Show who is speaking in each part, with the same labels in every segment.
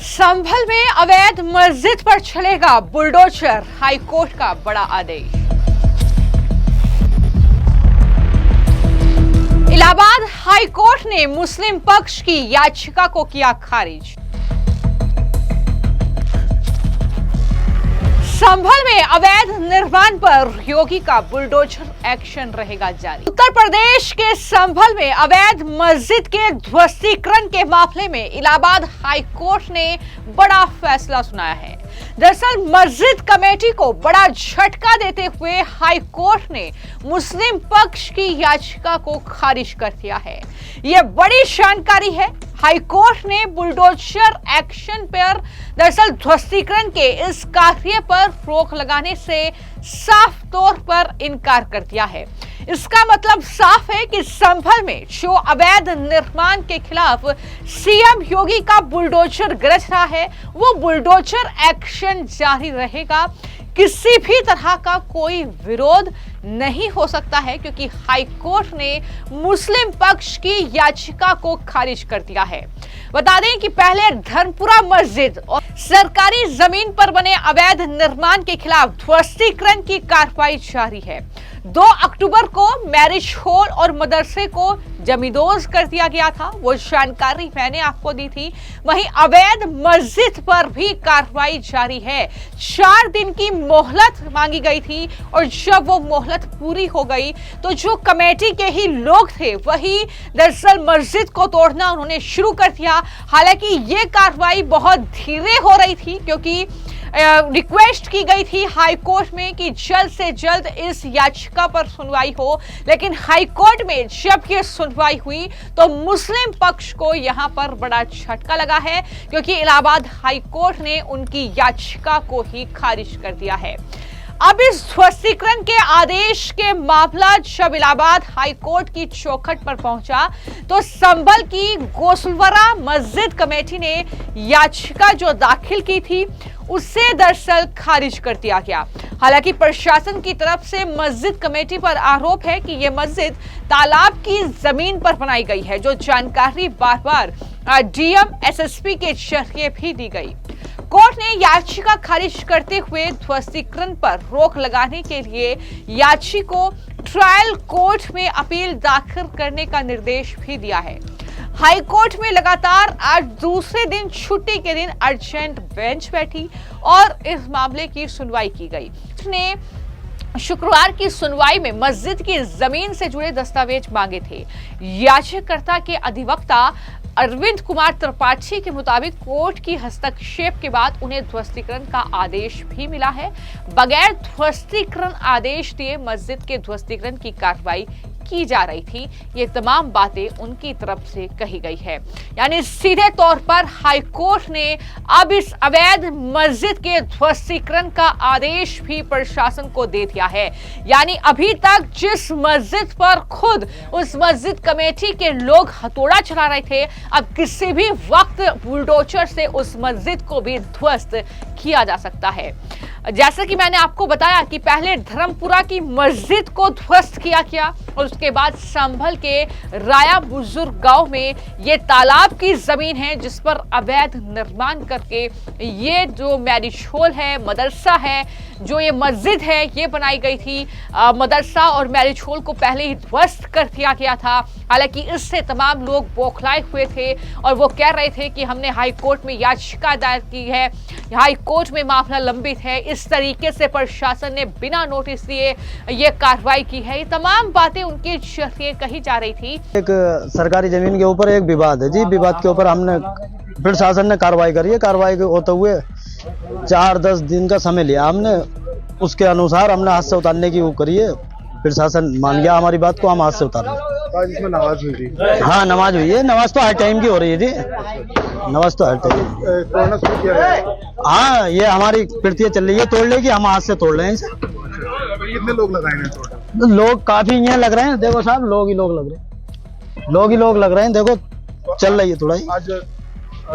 Speaker 1: संभल में अवैध मस्जिद पर चलेगा बुलडोजर, हाईकोर्ट का बड़ा आदेश। इलाहाबाद हाईकोर्ट ने मुस्लिम पक्ष की याचिका को किया खारिज। संभल में अवैध निर्माण पर योगी का बुलडोजर एक्शन रहेगा जारी। उत्तर प्रदेश के संभल में अवैध मस्जिद के ध्वस्तीकरण के मामले में इलाहाबाद हाईकोर्ट ने बड़ा फैसला सुनाया है। दरअसल मस्जिद कमेटी को बड़ा झटका देते हुए हाईकोर्ट ने मुस्लिम पक्ष की याचिका को खारिज कर दिया है। यह बड़ी जानकारी है। हाईकोर्ट ने बुलडोजर एक्शन पर दरअसल ध्वस्तीकरण के इस कार्य पर रोक लगाने से साफ तौर पर इनकार कर दिया है। इसका मतलब साफ है कि संभल में जो अवैध निर्माण के खिलाफ सीएम योगी का बुलडोजर गरज रहा है, वो बुलडोजर एक्शन जारी रहेगा। किसी भी तरह का कोई विरोध नहीं हो सकता है, क्योंकि हाईकोर्ट ने मुस्लिम पक्ष की याचिका को खारिज कर दिया है। बता दें कि पहले धर्मपुरा मस्जिद और सरकारी जमीन पर बने अवैध निर्माण के खिलाफ ध्वस्तीकरण की कार्रवाई जारी है। 2 अक्टूबर को मैरिज हॉल और मदरसे को जमींदोज कर दिया गया था, वो जानकारी मैंने आपको दी थी। वहीं अवैध मस्जिद पर भी कार्रवाई जारी है। 4 दिन की मोहलत मांगी गई थी और जब वो मोहलत पूरी हो गई तो जो कमेटी के ही लोग थे वही दरअसल मस्जिद को तोड़ना उन्होंने शुरू कर दिया। हालांकि ये कार्रवाई बहुत धीरे हो रही थी, क्योंकि रिक्वेस्ट की गई थी हाईकोर्ट में कि जल्द से जल्द इस याचिका पर सुनवाई हो, लेकिन हाईकोर्ट में जब ये सुनवाई हुई तो मुस्लिम पक्ष को यहां पर बड़ा झटका लगा है, क्योंकि इलाहाबाद हाईकोर्ट ने उनकी याचिका को ही खारिज कर दिया है। अब इस ध्वस्तीकरण के आदेश के मामला जब इलाहाबाद हाईकोर्ट की चौखट पर पहुंचा तो संभल की गोसलवरा मस्जिद कमेटी ने याचिका जो दाखिल की थी उससे दरअसल खारिज कर दिया गया। हालांकि प्रशासन की तरफ से मस्जिद कमेटी पर आरोप है कि यह मस्जिद तालाब की जमीन पर बनाई गई है, जो जानकारी बार बार डीएम एसएसपी के जरिए भी दी गई। कोर्ट ने याचिका खारिज करते हुए ध्वस्तीकरण पर रोक लगाने के लिए याची को ट्रायल कोर्ट में अपील दाखिल करने का निर्देश भी दिया है। हाई कोर्ट में लगातार आज दूसरे दिन छुट्टी के दिन अर्जेंट बेंच बैठी और इस मामले की सुनवाई की गई। उसने शुक्रवार की सुनवाई में मस्जिद की जमीन से जुड़े दस्तावेज मांगे थे। याचिकाकर्ता के अधिवक्ता अरविंद कुमार त्रिपाठी के मुताबिक कोर्ट की हस्तक्षेप के बाद उन्हें ध्वस्तीकरण का आदेश भी मिला है। बगैर ध्वस्तीकरण आदेश दिए मस्जिद के ध्वस्तीकरण की कार्रवाई की जा रही थी। ये तमाम बातें उनकी तरफ से कही गई है। यानी सीधे तौर पर हाईकोर्ट ने अब इस अवैध मस्जिद के ध्वस्तीकरण का आदेश भी प्रशासन को दे दिया है। यानी अभी तक जिस मस्जिद पर खुद उस मस्जिद कमेटी के लोग हथौड़ा चला रहे थे, अब किसी भी वक्त बुलडोजर से उस मस्जिद को भी ध्वस्त किया जा सकता है। जैसा कि मैंने आपको बताया कि पहले धर्मपुरा की मस्जिद को ध्वस्त किया गया और उसके बाद संभल के राया बुजुर्ग गांव में ये तालाब की जमीन है जिस पर अवैध निर्माण करके ये जो मैरिज हॉल है, मदरसा है, जो ये मस्जिद है, ये बनाई गई थी। मदरसा और मैरिज हॉल को पहले ही ध्वस्त कर दिया गया था। हालांकि इससे तमाम लोग बौखलाए हुए थे और वो कह रहे थे कि हमने हाई कोर्ट में याचिका दायर की है, हाई कोर्ट में मामला लंबित है। इस तरीके से प्रशासन ने बिना नोटिस दिए ये कार्रवाई की है। ये तमाम बातें उनके जरिए कही जा रही थी।
Speaker 2: एक सरकारी जमीन के ऊपर एक विवाद है जी, विवाद के ऊपर हमने प्रशासन ने कार्रवाई करी है। कार्रवाई होते हुए 4-10 दिन का समय लिया हमने, उसके अनुसार हमने हाथ से उतारने की वो करी है। प्रशासन मान गया हमारी बात को, हम हाथ से उतार रहे।
Speaker 3: इसमें नमाज हुई थी?
Speaker 2: हाँ, नमाज हुई है। नमाज तो हर टाइम की हो रही है जी, नमाज तो हर टाइम। हाँ, ये हमारी प्रक्रिया चल रही है तोड़ने की, हम हाथ से तोड़ रहे हैं इसे।
Speaker 3: कितने लोग लगाए?
Speaker 2: लोग काफी यहाँ लग रहे हैं। देखो साहब, लोग ही लोग लग रहे हैं, लोग ही लोग लग रहे हैं। देखो चल रही है तोड़ाई।
Speaker 3: आज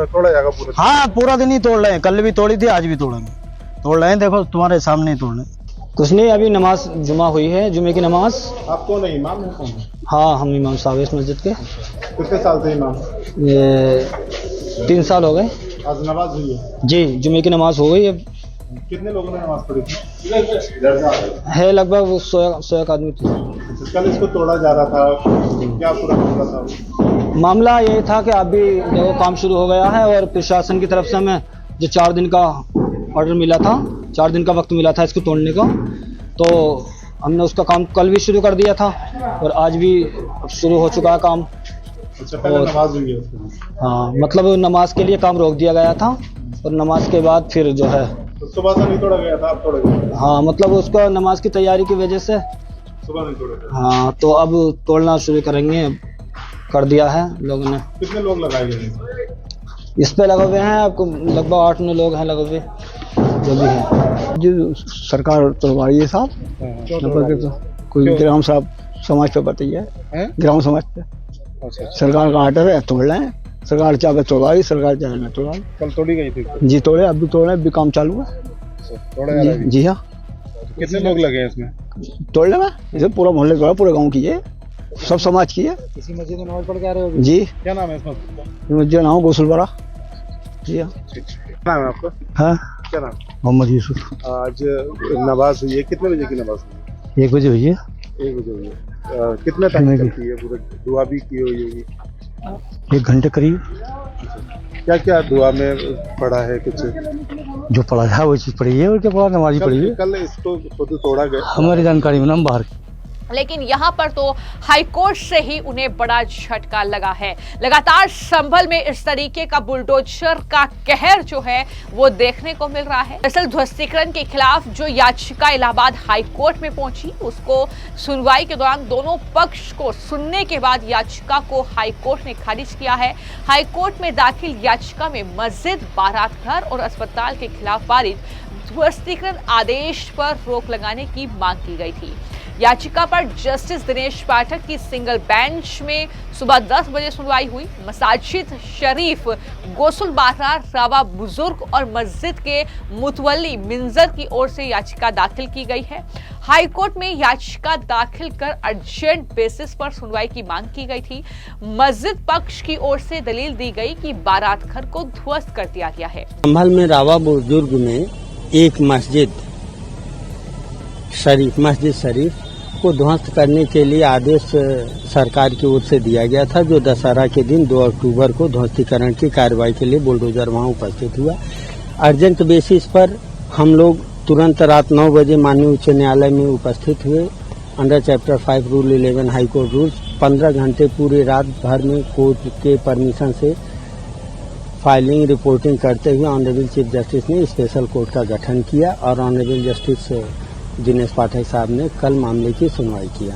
Speaker 3: तोड़ा जाएगा पूरा?
Speaker 2: हाँ, पूरा दिन ही तोड़ रहे हैं। कल भी तोड़ी थी, आज भी तोड़ेंगे। तोड़ रहे हैं, देखो तुम्हारे सामने ही तोड़ रहे हैं।
Speaker 4: कुछ नहीं, अभी नमाज जुमा हुई है, जुमे की नमाज।
Speaker 3: आप कौन है, इमाम है कौन?
Speaker 4: हाँ, हम इमाम साहब इस मस्जिद के।
Speaker 3: कितने साल से इमाम?
Speaker 4: ये 3 साल हो गए।
Speaker 3: आज नमाज हुई है,
Speaker 4: जी जुमे की नमाज हो गई है।
Speaker 3: कितने लोगों ने नमाज पढ़ी थी?
Speaker 4: है लगभग 100 आदमी थे।
Speaker 3: कल इसको तोड़ा जा रहा था, क्या पूरा मामला था?
Speaker 4: मामला ये था कि अभी देखो काम शुरू हो गया है और प्रशासन की तरफ से हमें जो 4 दिन का ऑर्डर मिला था, 4 दिन का वक्त मिला था इसको तोड़ने का, तो हमने उसका काम कल भी शुरू कर दिया था और आज भी शुरू हो चुका है काम।
Speaker 3: अच्छा, पहले नमाज हुई है उसमें?
Speaker 4: हाँ, मतलब नमाज के लिए काम रोक दिया गया था और नमाज के बाद फिर जो है
Speaker 3: तो सुबह से नहीं तोड़ा गया था, अब तोड़ा गया?
Speaker 4: हाँ, मतलब उसका नमाज की तैयारी की वजह से
Speaker 3: सुबह नहीं तोड़ा गया?
Speaker 4: हाँ, तो अब तोड़ना शुरू करेंगे, कर दिया है लोगों ने।
Speaker 3: कितने लोग लगाए गए?
Speaker 4: इस पे लगे हुए हैं आपको लगभग 8-9 लोग हैं लगे हुए, जो भी है।
Speaker 5: जो सरकार तोड़वाई है साहब, तो कोई ग्राम साहब समाज पे बताइए, ग्राम समाज पे
Speaker 3: अच्छा,
Speaker 5: सरकार का आर्डर है, तोड़ रहे हैं। सरकार चाहे तोड़वाई, सरकार चाहे न तोड़वाई।
Speaker 3: कल तोड़ी गई थी?
Speaker 5: जी तोड़े, अभी तोड़े, अभी काम चालू है।
Speaker 3: तोड़ा जा रहा है?
Speaker 5: जी हाँ,
Speaker 3: कितने लोग लगे हैं इसमें?
Speaker 5: तोड़ने में इसे पूरा मोहल्ले तोड़ा, पूरे गाँव की है, सब समाज की है।
Speaker 3: किसी मस्जिद में नमाज पढ़ के आ रहे हो?
Speaker 5: जी,
Speaker 3: क्या नाम है इसमें?
Speaker 5: जो नाम गोसलवाड़ा। जी हाँ।
Speaker 3: क्या नाम है आपका?
Speaker 5: हाँ,
Speaker 3: क्या नाम?
Speaker 5: मोहम्मद यूसुफ।
Speaker 3: आज नमाज हुई है, कितने बजे की नमाज हुई?
Speaker 5: 1 बजे हुई है।
Speaker 3: 1 बजे हुई है। कितना टाइम चलती है? पूरे दुआ भी की हुई होगी?
Speaker 5: 1 घंटे करीब।
Speaker 3: क्या क्या दुआ में पढ़ा है कुछ?
Speaker 5: जो पढ़ा है वो चीज पढ़ी है, और क्या पढ़ा, नमाज पढ़ी है।
Speaker 3: कल इसको खुद तोड़ा गया?
Speaker 5: हमारी जानकारी में नाम बाहर।
Speaker 1: लेकिन यहाँ पर तो हाईकोर्ट से ही उन्हें बड़ा झटका लगा है। लगातार संभल में इस तरीके का बुलडोजर का कहर जो है वो देखने को मिल रहा है। दरअसल ध्वस्तीकरण के खिलाफ जो याचिका इलाहाबाद हाईकोर्ट में पहुंची, उसको सुनवाई के दौरान दोनों पक्ष को सुनने के बाद याचिका को हाईकोर्ट ने खारिज किया है। हाईकोर्ट में दाखिल याचिका में मस्जिद, बारात घर और अस्पताल के खिलाफ पारित ध्वस्तीकरण आदेश पर रोक लगाने की मांग की गई थी। याचिका पर जस्टिस दिनेश पाठक की सिंगल बेंच में सुबह 10 बजे सुनवाई हुई। मसाजिद शरीफ, गोसुल बारा, रावा बुजुर्ग और मस्जिद के मुतवल्ली मिंजर की ओर से याचिका दाखिल की गई है। हाईकोर्ट में याचिका दाखिल कर अर्जेंट बेसिस पर सुनवाई की मांग की गई थी। मस्जिद पक्ष की ओर से दलील दी गई कि बारात घर को ध्वस्त कर दिया गया है।
Speaker 6: संभल में रावा बुजुर्ग में एक मस्जिद शरीफ को ध्वस्त करने के लिए आदेश सरकार की ओर से दिया गया था, जो दशहरा के दिन 2 अक्टूबर को ध्वस्तीकरण की कार्रवाई के लिए बुलडोजर वहां उपस्थित हुआ। अर्जेंट बेसिस पर हम लोग तुरंत रात 9 बजे माननीय उच्च न्यायालय में उपस्थित हुए। Under chapter 5 rule 11 high court rules 15 घंटे पूरी रात भर में कोर्ट के परमिशन से फाइलिंग रिपोर्टिंग करते हुए ऑनरेबल चीफ जस्टिस ने स्पेशल कोर्ट का गठन किया और ऑनरेबल जस्टिस दिनेश पाठक साहब ने कल मामले की सुनवाई किया।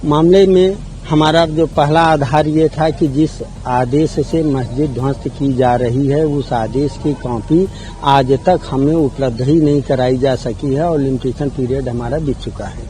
Speaker 6: मामले में हमारा जो पहला आधार ये था कि जिस आदेश से मस्जिद ध्वस्त की जा रही है, उस आदेश की कॉपी आज तक हमें उपलब्ध ही नहीं कराई जा सकी है और लिमिटेशन पीरियड हमारा बीत चुका है।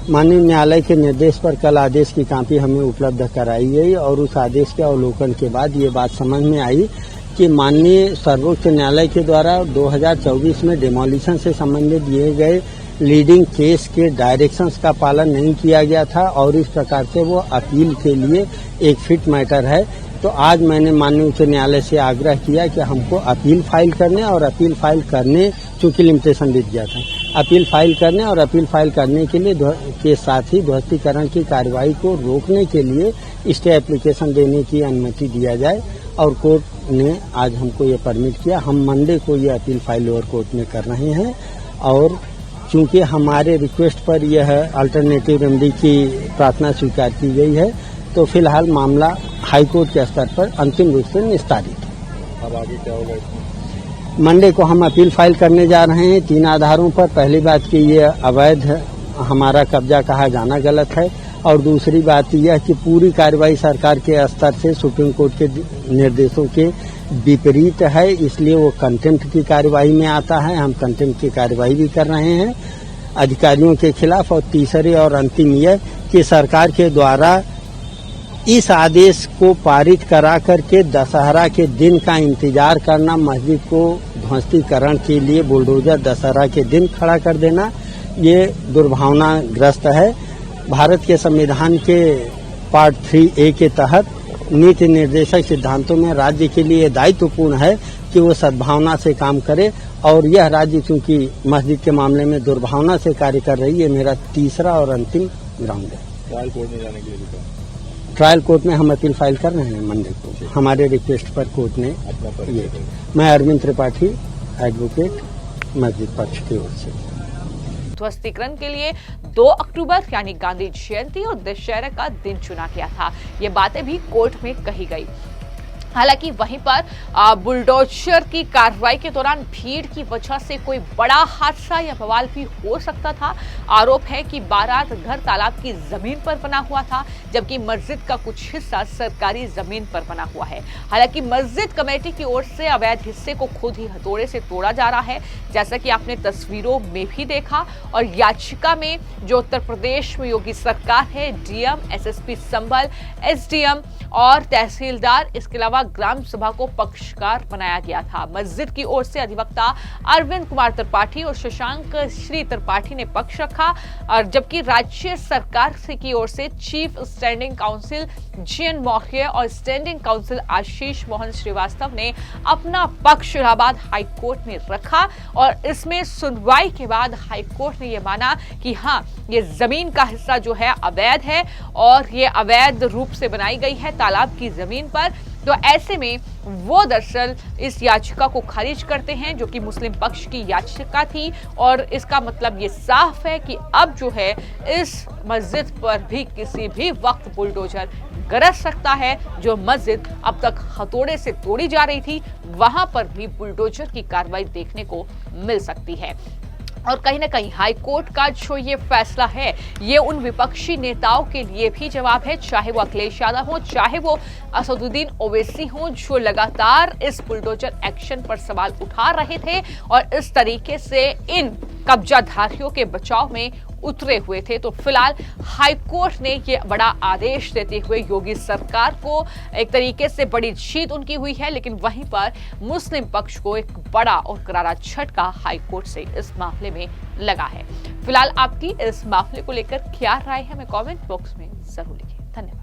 Speaker 6: माननीय न्यायालय के निर्देश पर कल आदेश की कॉपी हमें उपलब्ध कराई गई और उस आदेश के अवलोकन के बाद ये बात समझ में आई कि माननीय सर्वोच्च न्यायालय के द्वारा 2024 में डिमोलिशन से संबंधित दिए गए लीडिंग केस के डायरेक्शंस का पालन नहीं किया गया था और इस प्रकार से वो अपील के लिए एक फिट मैटर है। तो आज मैंने माननीय उच्च न्यायालय से आग्रह किया कि हमको अपील फाइल करने और अपील फाइल करने, चूंकि लिमिटेशन बीत गया था, अपील फाइल करने और अपील फाइल करने के लिए के साथ ही ध्वस्तीकरण की कार्रवाई को रोकने के लिए स्टे एप्लीकेशन देने की अनुमति दिया जाए और कोर्ट ने आज हमको ये परमिट किया। हम मंडे को ये अपील फाइल लोअर कोर्ट में कर रहे हैं और चूंकि हमारे रिक्वेस्ट पर यह अल्टरनेटिव रेमेडी की प्रार्थना स्वीकार की गई है, तो फिलहाल मामला हाई कोर्ट के स्तर पर अंतिम रूप से निस्तारित है।
Speaker 3: अब आगे क्या होगा इसमें?
Speaker 6: मंडे को हम अपील फाइल करने जा रहे हैं 3 आधारों पर। पहली बात कि ये अवैध हमारा कब्जा कहा जाना गलत है और दूसरी बात यह कि पूरी कार्रवाई सरकार के स्तर से सुप्रीम कोर्ट के निर्देशों के विपरीत है, इसलिए वो कंटेम्प्ट की कार्रवाई में आता है। हम कंटेम्प्ट की कार्रवाई भी कर रहे हैं अधिकारियों के खिलाफ। और तीसरी और अंतिम यह कि सरकार के द्वारा इस आदेश को पारित करा करके दशहरा के दिन का इंतजार करना, मस्जिद को ध्वस्तीकरण के लिए बुलडोजर दशहरा के दिन खड़ा कर देना, ये दुर्भावनाग्रस्त है। भारत के संविधान के पार्ट 3A के तहत नीति निर्देशक सिद्धांतों में राज्य के लिए दायित्वपूर्ण है कि वो सद्भावना से काम करे, और यह राज्य चूंकि मस्जिद के मामले में दुर्भावना से कार्य कर रही है, मेरा तीसरा और अंतिम ग्राउंड है।
Speaker 3: ट्रायल कोर्ट में जाने के लिए भी
Speaker 6: ट्रायल कोर्ट में हम अपील फाइल कर रहे हैं मंडे को। हमारे रिक्वेस्ट पर कोर्ट ने ये, मैं अरविंद त्रिपाठी, एडवोकेट, मस्जिद पक्ष की ओर से।
Speaker 1: ध्वस्तीकरण के लिए 2 अक्टूबर यानी गांधी जयंती और दशहरा का दिन चुना गया था। ये बातें भी कोर्ट में कही गई। हालांकि वहीं पर बुलडोजर की कार्रवाई के दौरान भीड़ की वजह से कोई बड़ा हादसा या बवाल भी हो सकता था। आरोप है कि बारात घर तालाब की जमीन पर बना हुआ था, जबकि मस्जिद का कुछ हिस्सा सरकारी जमीन पर बना हुआ है। हालांकि मस्जिद कमेटी की ओर से अवैध हिस्से को खुद ही हथौड़े से तोड़ा जा रहा है, जैसा कि आपने तस्वीरों में भी देखा। और याचिका में जो उत्तर प्रदेश में योगी सरकार है, डीएम, एसएसपी संभल, एसडीएम और तहसीलदार, इसके अलावा ग्राम सभा को पक्षकार बनाया गया था। मस्जिद की ओर से अधिवक्ता अरविंद कुमार त्रिपाठी और शशांक श्री त्रिपाठी ने पक्ष रखा, और जबकि राज्य सरकार की ओर से chief standing counsel G N Maurya standing counsel Ashish Mohan Srivastava ने अपना पक्ष इलाहाबाद हाईकोर्ट में रखा। और इसमें सुनवाई के बाद हाईकोर्ट ने यह माना कि हाँ, ये जमीन का हिस्सा जो है अवैध है और ये अवैध रूप से बनाई गई है तालाब की जमीन पर। तो ऐसे में वो दरअसल इस याचिका को खारिज करते हैं, जो कि मुस्लिम पक्ष की याचिका थी। और इसका मतलब ये साफ है कि अब जो है इस मस्जिद पर भी किसी भी वक्त बुलडोजर गरज सकता है। जो मस्जिद अब तक हथौड़े से तोड़ी जा रही थी, वहां पर भी बुलडोजर की कार्रवाई देखने को मिल सकती है। और कहीं ना कहीं हाई कोर्ट का जो ये फैसला है, ये उन विपक्षी नेताओं के लिए भी जवाब है, चाहे वो अखिलेश यादव हो, चाहे वो असदुद्दीन ओवैसी हो, जो लगातार इस बुलडोजर एक्शन पर सवाल उठा रहे थे और इस तरीके से इन कब्जाधारियों के बचाव में उतरे हुए थे। तो फिलहाल हाईकोर्ट ने ये बड़ा आदेश देते हुए योगी सरकार को एक तरीके से बड़ी जीत उनकी हुई है, लेकिन वहीं पर मुस्लिम पक्ष को एक बड़ा और करारा झटका हाईकोर्ट से इस मामले में लगा है। फिलहाल आपकी इस मामले को लेकर क्या राय है, हमें कमेंट बॉक्स में जरूर लिखिए। धन्यवाद।